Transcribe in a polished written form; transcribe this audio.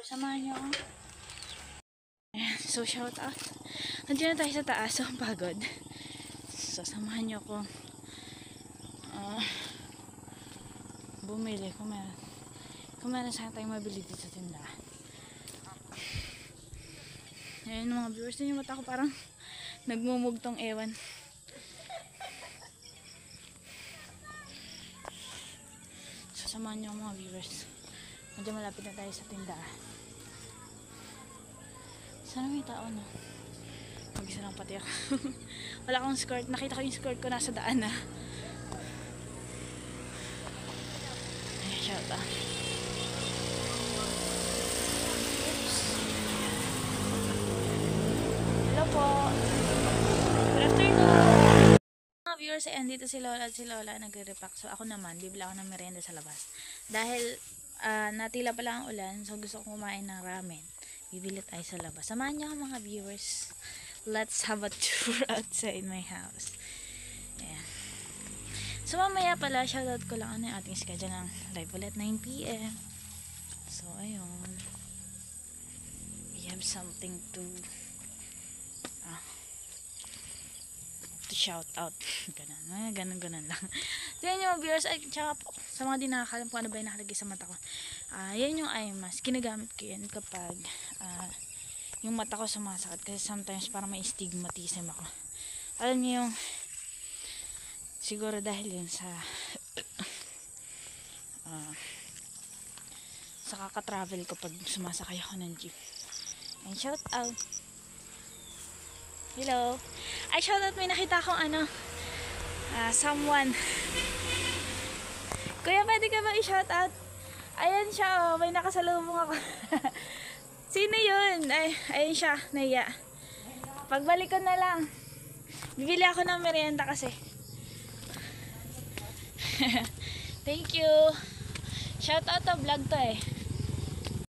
Samahan niyo ako. Ayan, so shout out. Nandiyan na tayo sa taas, so pagod. So samahan niyo ako. Bumili kung meron sana tayong mabili dito sa tindahan. Ayan mga viewers, yung mata ko parang nagmumugtong ewan. So samahan niyo mga viewers. Medyo malapit na tayo sa tindahan. Sana may tao, no? Mag-isa lang pati ako. Wala akong skirt. Nakita ko yung skirt ko nasa daan na. Ay, shout out. Hello po. Good afternoon. Mga viewers, ayan dito si Lola at si Lola nagre-repack. So ako naman, bibili ako ng merienda sa labas. Dahil natila pala ang ulan, so gusto kong kumain ng ramen. Bibili tayo sa labas. Samahan niyo mga viewers. Let's have a tour outside my house. Ayan. So mamaya pala, shoutout ko lang ano yung ating schedule ng live ulit 9 PM. So ayun. We have something to shout out. Ganun lang. So yan yung mga viewers. Ay, tsaka po, sa mga di nakakalam kung ano ba yung nakalagay sa mata ko. Yan yung eye mask. Ginagamit ko yan kapag yung mata ko sumasakit. Kasi sometimes parang may stigmatism ako. Alam niyo yung siguro dahil yun sa kaka-travel ko pag sumasakay ako ng jeep. And shout out. Hello. Ay, shoutout, may nakita akong someone. Kuya, pwede ka ba i-shoutout? Ayan siya, oh, may nakasalubong ako. Sino yun? Ay, ayan siya, naiya. Pagbalik ko na lang. Bibili ako ng merienda kasi. Thank you. Shoutout to vlog to eh.